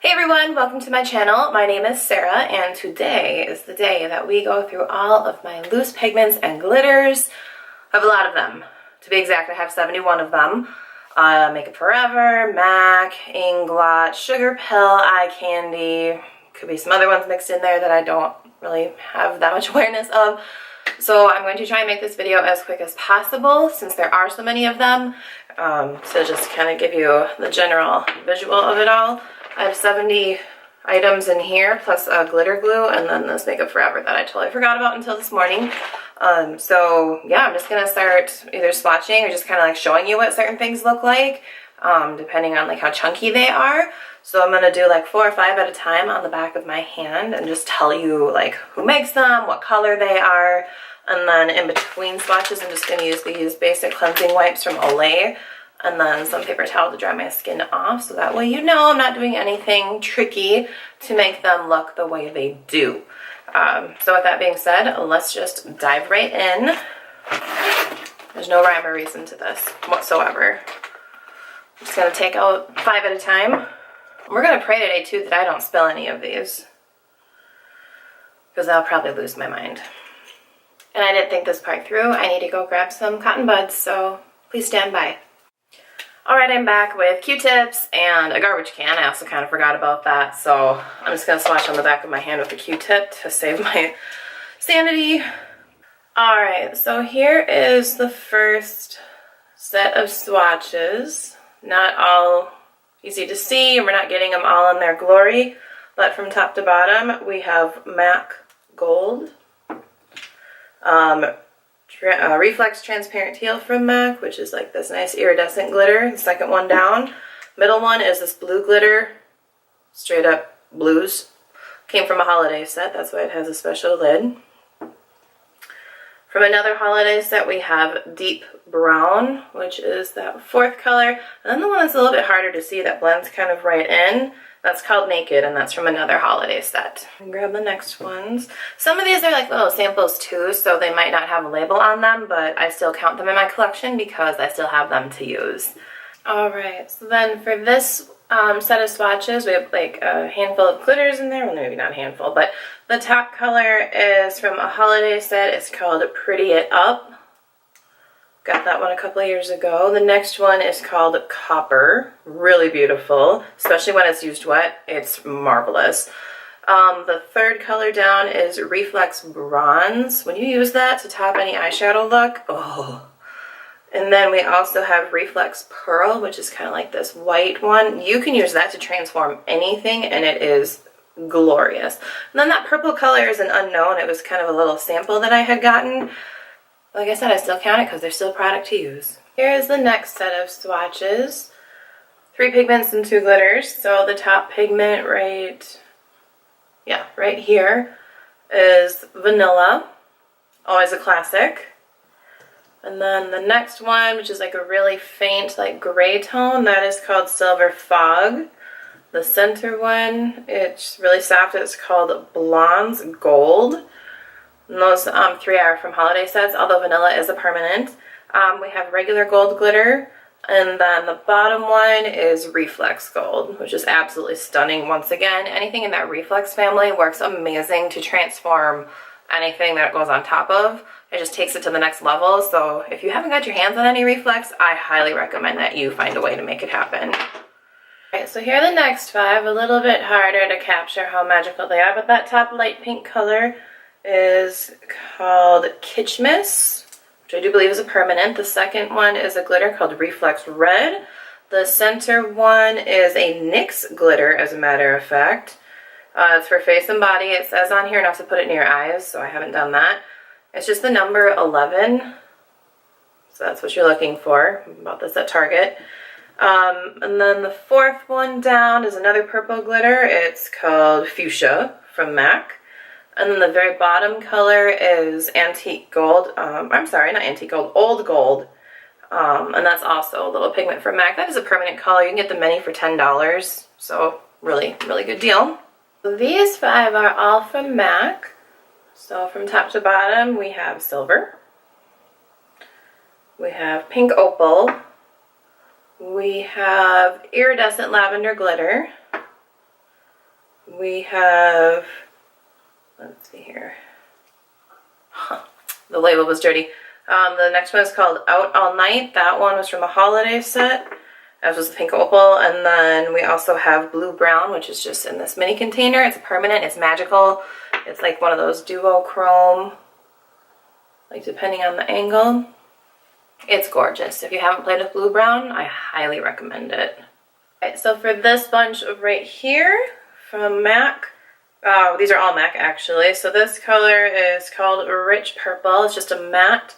Hey everyone, welcome to my channel. My name is Sarah and today is the day that we go through all of my loose pigments and glitters. I have a lot of them. To be exact, I have 71 of them. Makeup Forever, MAC, Inglot, Sugar Pill, Eye Candy. Could be some other ones mixed in there that I don't really have that much awareness of. So I'm going to try and make this video as quick as possible since there are so many of them. To just kind of give you the general visual of it all. I have 70 items in here, plus glitter glue, and then this Makeup Forever that I totally forgot about until this morning. So yeah, I'm just gonna start either swatching or just kind of like showing you what certain things look like, depending on like how chunky they are. So I'm gonna do like 4 or 5 at a time on the back of my hand and just tell you like who makes them, what color they are, and then in between swatches I'm just gonna use these basic cleansing wipes from Olay. And then some paper towel to dry my skin off, so that way you know I'm not doing anything tricky to make them look the way they do. So with that being said, let's just dive right in. There's no rhyme or reason to this whatsoever. I'm just going to take out 5 at a time. We're going to pray today too that I don't spill any of these, because I'll probably lose my mind. And I didn't think this part through. I need to go grab some cotton buds, so please stand by. Alright, I'm back with Q-tips and a garbage can. I also kind of forgot about that, so I'm just going to swatch on the back of my hand with a Q-tip to save my sanity. Alright, so here is the first set of swatches. Not all easy to see, and we're not getting them all in their glory, but from top to bottom we have MAC Gold. Reflex Transparent Teal from MAC, which is like this nice iridescent glitter. The second one down. Middle one is this blue glitter. Straight up blues. Came from a holiday set, that's why it has a special lid. From another holiday set we have Deep Brown, which is that 4th color. And then the one that's a little bit harder to see that blends kind of right in. That's called Naked, and that's from another holiday set. And grab the next ones. Some of these are like little samples too, so they might not have a label on them, but I still count them in my collection because I still have them to use. Alright, so then for this set of swatches, we have like a handful of glitters in there. Well, maybe not a handful, but the top color is from a holiday set. It's called Pretty It Up. Got that one a couple of years ago. The next one is called Copper. Really beautiful, especially when it's used wet. It's marvelous. The third color down is Reflex Bronze. When you use that to top any eyeshadow look, oh. And then we also have Reflex Pearl, which is kind of like this white one. You can use that to transform anything, and it is glorious. And then that purple color is an unknown. It was kind of a little sample that I had gotten. Like I said, I still count it because they're still product to use. Here is the next set of swatches. 3 pigments and 2 glitters. So the top pigment right here is Vanilla. Always a classic. And then the next one, which is like a really faint like gray tone, that is called Silver Fog. The center one, it's really soft. It's called Blonde's Gold. And those 3 are from holiday sets, although Vanilla is a permanent. We have regular gold glitter, and then the bottom one is Reflex Gold, which is absolutely stunning. Once again, anything in that Reflex family works amazing to transform anything that it goes on top of. It just takes it to the next level, so if you haven't got your hands on any Reflex, I highly recommend that you find a way to make it happen. Alright, so here are the next 5, a little bit harder to capture how magical they are, but that top light pink color is called Kitsch, which I do believe is a permanent. The second one is a glitter called Reflex Red. The center one is a Nyx glitter, as a matter of fact. It's for face and body. It says on here not to put it near your eyes, so I haven't done that. It's just the number 11, so that's what you're looking for. I bought this at Target. And then the 4th one down is another purple glitter. It's called Fuchsia from MAC. And then the very bottom color is Antique Gold. I'm sorry, not Antique Gold, Old Gold. And that's also a little pigment from MAC. That is a permanent color. You can get the mini for $10. So really, really good deal. So these 5 are all from MAC. So from top to bottom, we have Silver. We have Pink Opal. We have Iridescent Lavender Glitter. we have, let's see here. The label was dirty. The next one is called Out All Night. That one was from a holiday set, as was the pink opal. And then we also have Blue Brown, which is just in this mini container. It's permanent, it's magical. It's like one of those duochrome, like depending on the angle. It's gorgeous. If you haven't played with Blue Brown, I highly recommend it. Okay, so for this bunch right here from MAC, these are all MAC actually. So this color is called Rich Purple. It's just a matte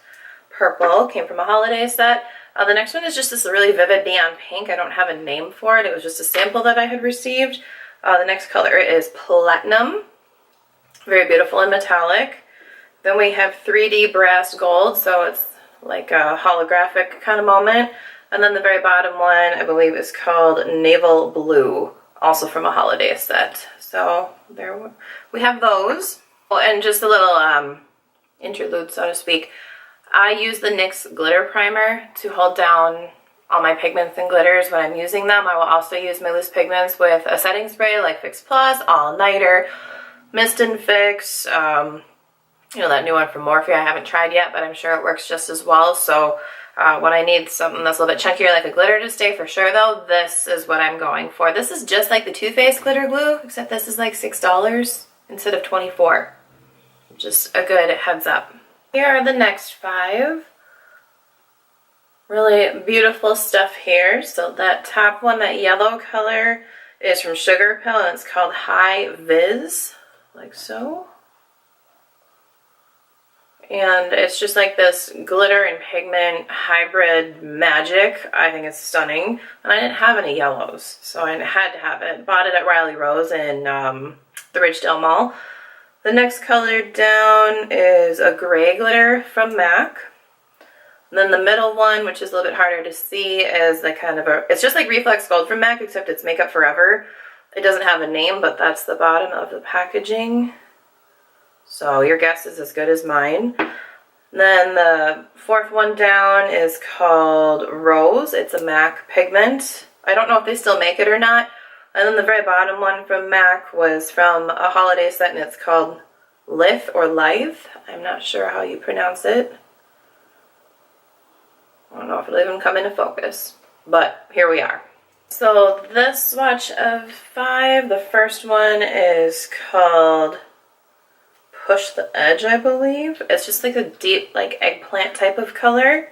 purple. Came from a holiday set. The next one is just this really vivid neon pink. I don't have a name for it. It was just a sample that I had received. The next color is Platinum. Very beautiful and metallic. Then we have 3D Brass Gold. So it's like a holographic kind of moment. And then the very bottom one, I believe, is called Naval Blue, also from a holiday set. So there we have those. Oh, and just a little interlude, so to speak. I use the NYX Glitter Primer to hold down all my pigments and glitters when I'm using them. I will also use my loose pigments with a setting spray like Fix Plus, All Nighter, Mist and Fix, you know, that new one from Morphe I haven't tried yet, but I'm sure it works just as well. So when I need something that's a little bit chunkier like a glitter to stay for sure though, this is what I'm going for. This is just like the Too Faced glitter glue, except this is like $6 instead of $24. Just a good heads up. Here are the next 5. Really beautiful stuff here. So that top one, that yellow color, is from Sugar Pill and it's called High Viz, like so. And it's just like this glitter and pigment hybrid magic. I think it's stunning. And I didn't have any yellows, so I had to have it. Bought it at Riley Rose in the Ridgedale Mall. The next color down is a gray glitter from MAC. And then the middle one, which is a little bit harder to see, is the kind of a, it's just like Reflex Gold from MAC, except it's Makeup Forever. It doesn't have a name, but that's the bottom of the packaging. So your guess is as good as mine. Then the fourth one down is called Rose. It's a MAC pigment. I don't know if they still make it or not. And then the very bottom one from MAC was from a holiday set and it's called Lith or Lithe. I'm not sure how you pronounce it. I don't know if it'll even come into focus, but here we are. So this swatch of 5, the first one is called Push the Edge, I believe. It's just like a deep, like eggplant type of color.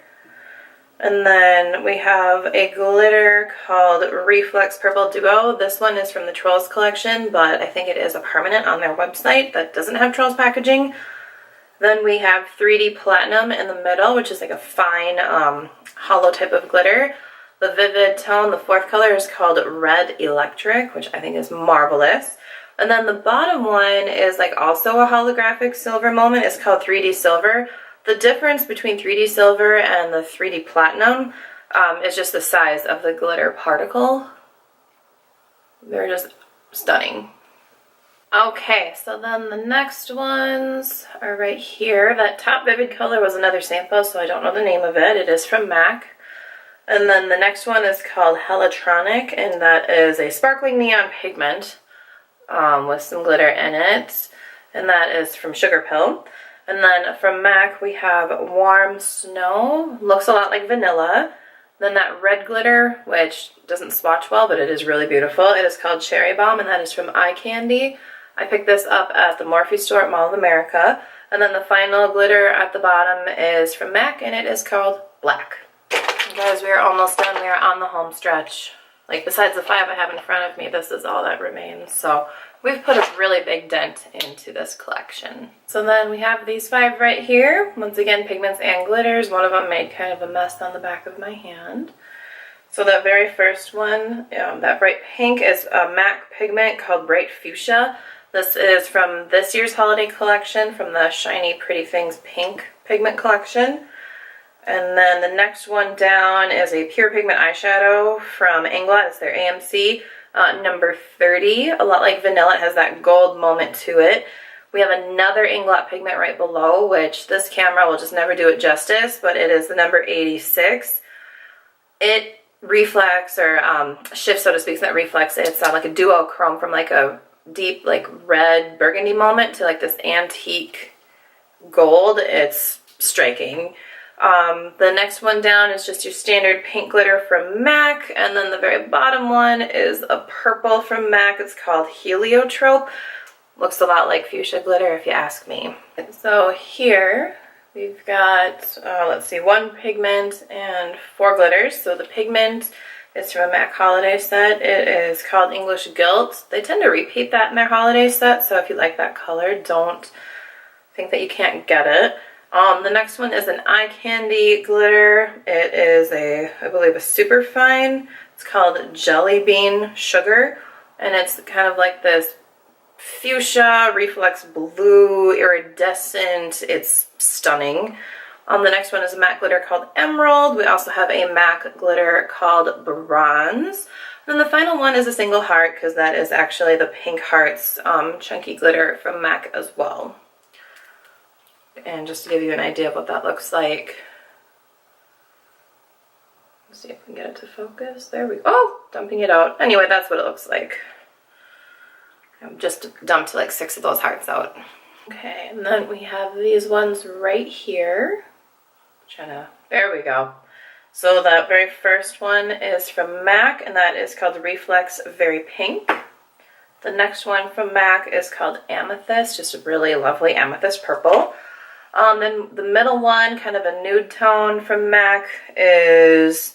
And then we have a glitter called Reflex Purple Duo. This one is from the Trolls collection, but I think it is a permanent on their website that doesn't have Trolls packaging. Then we have 3D Platinum in the middle, which is like a fine hollow type of glitter. The vivid tone, the fourth color, is called Red Electric, which I think is marvelous. And then the bottom one is like also a holographic silver moment. It's called 3D Silver. The difference between 3D Silver and the 3D Platinum is just the size of the glitter particle. They're just stunning. Okay, so then the next ones are right here. That top vivid color was another sample, so I don't know the name of it. It is from MAC. And then the next one is called Heliotrope, and that is a sparkling neon pigment with some glitter in it. And that is from Sugar Pill. And then from MAC we have Warm Snow. Looks a lot like vanilla. Then that red glitter, which doesn't swatch well, but it is really beautiful. It is called Cherry Bomb, and that is from Eye Candy. I picked this up at the Morphe store at Mall of America. And then the final glitter at the bottom is from MAC, and it is called Black. And guys, we are almost done. We are on the home stretch. Like, besides the 5 I have in front of me, this is all that remains. So we've put a really big dent into this collection. So then we have these 5 right here. Once again, pigments and glitters. One of them made kind of a mess on the back of my hand. So that very first one, that bright pink, is a MAC pigment called Bright Fuchsia. This is from this year's holiday collection, from the Shiny Pretty Things Pink pigment collection. And then the next one down is a pure pigment eyeshadow from Inglot. It's their AMC number 30. A lot like vanilla, it has that gold moment to it. We have another Inglot pigment right below, which this camera will just never do it justice, but it is the number 86. It reflects, or shifts, so to speak. It's not reflex. It's like a duochrome from like a deep like red burgundy moment to like this antique gold. It's striking. The next one down is just your standard pink glitter from MAC, and then the very bottom one is a purple from MAC. It's called Heliotrope. Looks a lot like fuchsia glitter if you ask me. So here we've got, let's see, 1 pigment and 4 glitters. So the pigment is from a MAC holiday set. It is called English Gilt. They tend to repeat that in their holiday set, so if you like that color, don't think that you can't get it. The next one is an eye candy glitter. It is I believe a super fine. It's called Jelly Bean Sugar, and it's kind of like this fuchsia, reflex blue, iridescent. It's stunning. The next one is a MAC glitter called Emerald. We also have a MAC glitter called Bronze. And then the final one is a single heart, because that is actually the Pink Hearts chunky glitter from MAC as well. And just to give you an idea of what that looks like. Let's see if we can get it to focus. There we go. Oh, dumping it out. Anyway, that's what it looks like. I've just dumped like 6 of those hearts out. Okay, and then we have these ones right here. There we go. So that very first one is from MAC, and that is called Reflex Very Pink. The next one from MAC is called Amethyst, just a really lovely amethyst purple. Then the middle one, kind of a nude tone from MAC, is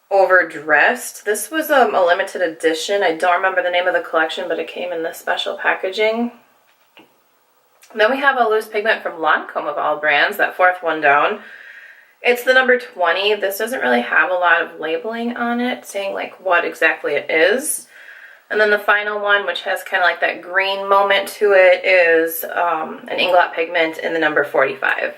Overdressed. This was a limited edition. I don't remember the name of the collection, but it came in this special packaging. Then we have a loose pigment from Lancome of all brands, that 4th one down. It's the number 20. This doesn't really have a lot of labeling on it, saying like what exactly it is. And then the final one, which has kind of like that green moment to it, is an inglot pigment in the number 45.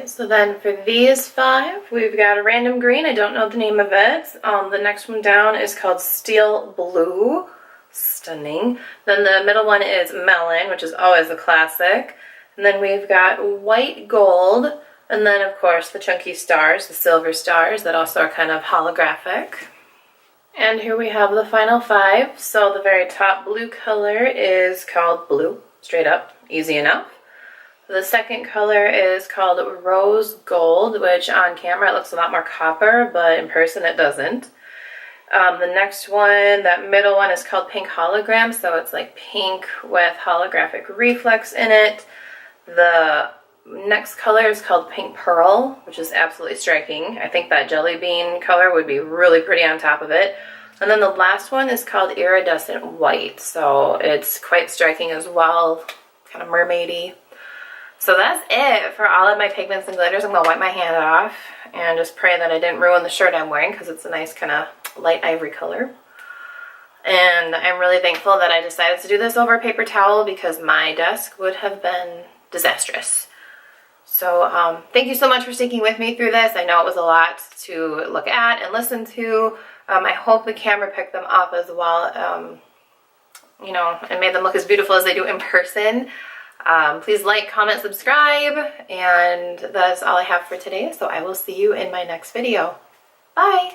So then for these 5, we've got a random green. I don't know the name of it. The next one down is called Steel Blue. Stunning. Then the middle one is Melon, which is always a classic. And then we've got White Gold. And then, of course, the chunky stars, the silver stars, that also are kind of holographic. And here we have the final 5. So the very top blue color is called Blue, straight up, easy enough. The second color is called Rose Gold, which on camera it looks a lot more copper, but in person it doesn't. The next one, that middle one, is called Pink Hologram, so it's like pink with holographic reflex in it. The next color is called Pink Pearl, which is absolutely striking. I think that jelly bean color would be really pretty on top of it. And then the last one is called Iridescent White, so it's quite striking as well, kind of mermaidy. So that's it for all of my pigments and glitters. I'm going to wipe my hand off and just pray that I didn't ruin the shirt I'm wearing, because it's a nice kind of light ivory color. And I'm really thankful that I decided to do this over a paper towel, because my desk would have been disastrous. So thank you so much for sticking with me through this. I know it was a lot to look at and listen to. I hope the camera picked them up as well, you know, and made them look as beautiful as they do in person. Please like, comment, subscribe, and that's all I have for today. So I will see you in my next video. Bye!